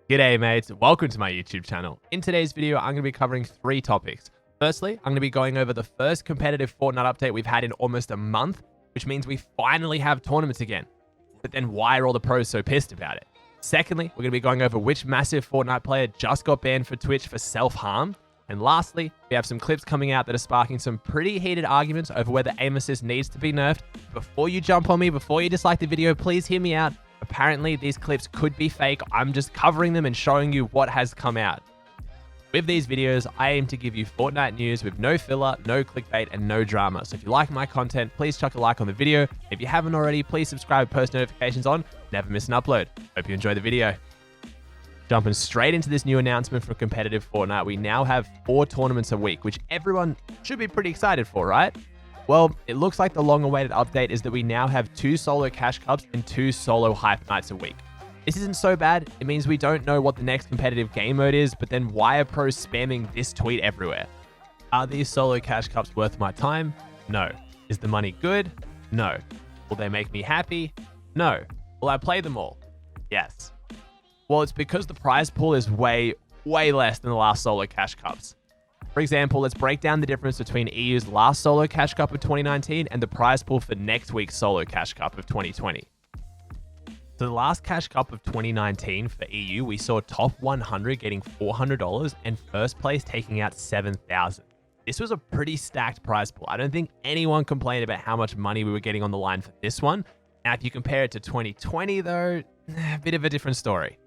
G'day mates, welcome to my YouTube channel. In today's video, I'm going to be covering 3 topics. Firstly, I'm going to be going over the first competitive Fortnite update we've had in almost a month, which means we finally have tournaments again. But then why are all the pros so pissed about it? Secondly, we're going to be going over which massive Fortnite player just got banned for Twitch for self-harm. And lastly, we have some clips coming out that are sparking some pretty heated arguments over whether aim assist needs to be nerfed. Before you jump on me, before you dislike the video, please hear me out. Apparently, these clips could be fake. I'm just covering them and showing you what has come out. With these videos, I aim to give you Fortnite news with no filler, no clickbait, and no drama. So if you like my content, please chuck a like on the video. If you haven't already, please subscribe, post notifications on, never miss an upload. Hope you enjoy the video. Jumping straight into this new announcement for competitive Fortnite, we now have 4 tournaments a week, which everyone should be pretty excited for, right? Well, it looks like the long-awaited update is that we now have 2 solo cash cups and 2 solo hype nights a week. This isn't so bad. It means we don't know what the next competitive game mode is, but then why are pros spamming this tweet everywhere? Are these solo cash cups worth my time? No. Is the money good? No. Will they make me happy? No. Will I play them all? Yes. Well, it's because the prize pool is way less than the last solo cash cups. For example, let's break down the difference between EU's last solo cash cup of 2019 and the prize pool for next week's solo cash cup of 2020. So the last cash cup of 2019 for EU, we saw top 100 getting $400 and first place taking out $7,000. This was a pretty stacked prize pool. I don't think anyone complained about how much money we were getting on the line for this one. Now, if you compare it to 2020 though, a bit of a different story.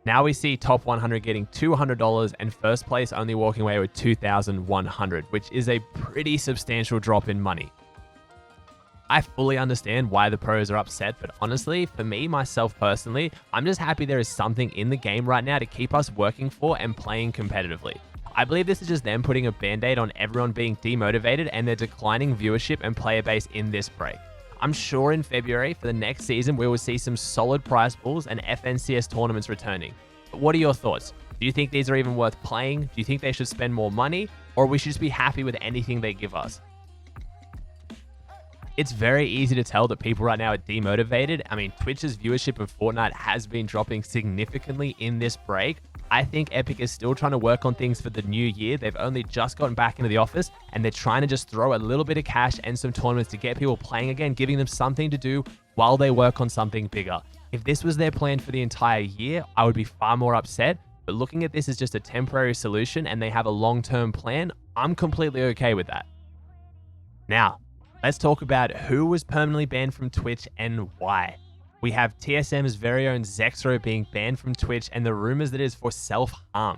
Now we see top 100 getting $200 and first place only walking away with $2,100, which is a pretty substantial drop in money. I fully understand why the pros are upset, but honestly, for me, myself personally, I'm just happy there is something in the game right now to keep us working for and playing competitively. I believe this is just them putting a band-aid on everyone being demotivated and their declining viewership and player base in this break. I'm sure in February, for the next season, we will see some solid prize pools and FNCS tournaments returning. But what are your thoughts? Do you think these are even worth playing? Do you think they should spend more money? Or we should just be happy with anything they give us? It's very easy to tell that people right now are demotivated. I mean, Twitch's viewership of Fortnite has been dropping significantly in this break. I think Epic is still trying to work on things for the new year. They've only just gotten back into the office and they're trying to just throw a little bit of cash and some tournaments to get people playing again, giving them something to do while they work on something bigger. If this was their plan for the entire year, I would be far more upset. But looking at this as just a temporary solution and they have a long-term plan, I'm completely okay with that. Now, let's talk about who was permanently banned from Twitch and why. We have TSM's very own Zexrow being banned from Twitch and the rumors that it is for self-harm.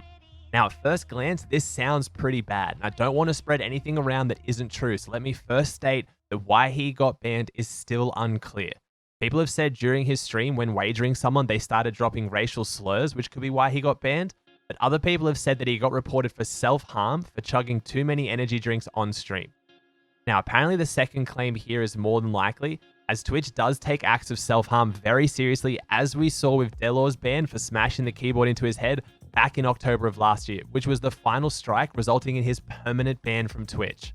Now, at first glance, this sounds pretty bad. I don't want to spread anything around that isn't true, so let me first state that why he got banned is still unclear. People have said during his stream when wagering someone, they started dropping racial slurs, which could be why he got banned. But other people have said that he got reported for self-harm for chugging too many energy drinks on stream. Now, apparently the second claim here is more than likely, as Twitch does take acts of self-harm very seriously, as we saw with Delaw's ban for smashing the keyboard into his head back in October of last year, which was the final strike resulting in his permanent ban from Twitch.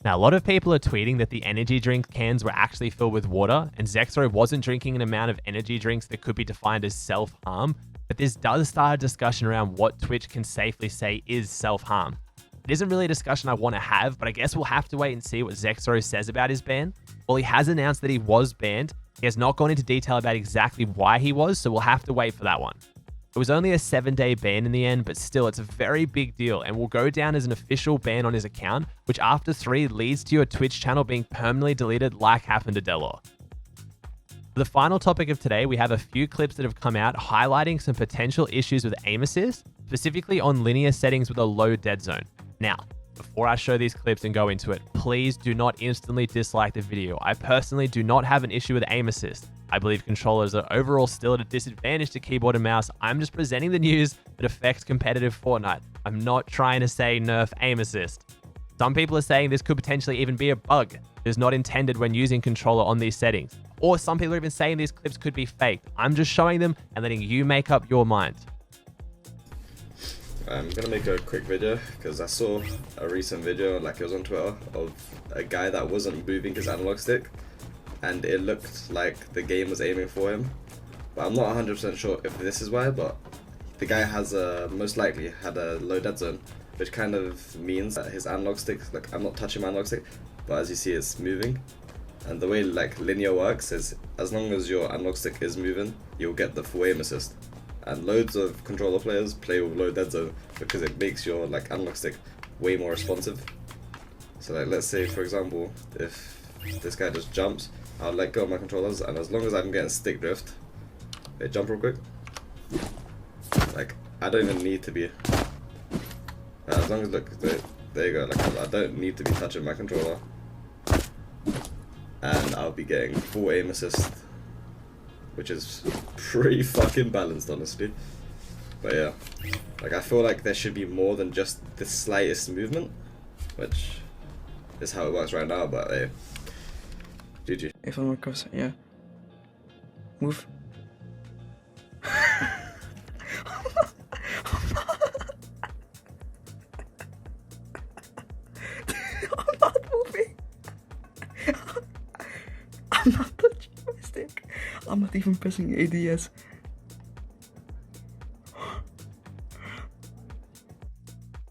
Now, a lot of people are tweeting that the energy drink cans were actually filled with water, and Zexrow wasn't drinking an amount of energy drinks that could be defined as self-harm, but this does start a discussion around what Twitch can safely say is self-harm. It isn't really a discussion I want to have, but I guess we'll have to wait and see what Zexrow says about his ban. Well, he has announced that he was banned. He has not gone into detail about exactly why he was, so we'll have to wait for that one. It was only a 7-day ban in the end, but still, it's a very big deal and will go down as an official ban on his account, which after 3 leads to your Twitch channel being permanently deleted like happened to Delor. For the final topic of today, we have a few clips that have come out highlighting some potential issues with aim assist, specifically on linear settings with a low dead zone. Now, before I show these clips and go into it, please do not instantly dislike the video. I personally do not have an issue with aim assist. I believe controllers are overall still at a disadvantage to keyboard and mouse. I'm just presenting the news that affects competitive Fortnite. I'm not trying to say nerf aim assist. Some people are saying this could potentially even be a bug that is not intended when using controller on these settings. Or some people are even saying these clips could be faked. I'm just showing them and letting you make up your mind. I'm gonna make a quick video because I saw a recent video, like it was on Twitter, of a guy that wasn't moving his analog stick and it looked like the game was aiming for him. But I'm not 100% sure if this is why, but the guy has most likely had a low dead zone, which kind of means that his analog stick, like I'm not touching my analog stick, but as you see it's moving. And the way like linear works is as long as your analog stick is moving, you'll get the full aim assist. And loads of controller players play with low dead zone because it makes your like analog stick way more responsive. So like let's say for example, if this guy just jumps, I'll let go of my controllers, and as long as I'm getting stick drift, okay, jump real quick. Like I don't even need to be. As long as look, there you go. Like I don't need to be touching my controller, and I'll be getting full aim assist, which is pretty fucking balanced, honestly. But yeah, like I feel like there should be more than just the slightest movement, which is how it works right now. But hey, GG. Even more closer, yeah. Move. I'm not moving. I'm not touching my stick. I'm not even pressing ADS.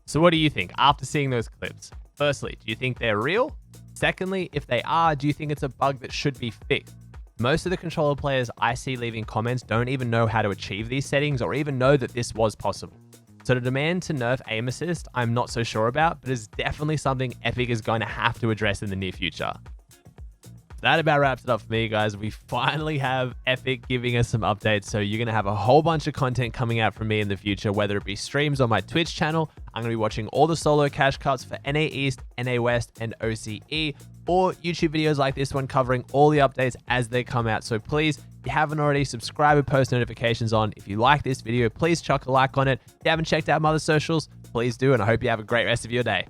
So what do you think after seeing those clips? Firstly, do you think they're real? Secondly, if they are, do you think it's a bug that should be fixed? Most of the controller players I see leaving comments don't even know how to achieve these settings or even know that this was possible. So the demand to nerf aim assist, I'm not so sure about, but it's definitely something Epic is going to have to address in the near future. That about wraps it up for me, guys. We finally have Epic giving us some updates, so you're going to have a whole bunch of content coming out from me in the future, whether it be streams on my Twitch channel. I'm going to be watching all the solo cash cuts for NA East, NA West, and OCE, or YouTube videos like this one covering all the updates as they come out. So please, if you haven't already, subscribe and post notifications on. If you like this video, please chuck a like on it. If you haven't checked out my other socials, please do, and I hope you have a great rest of your day.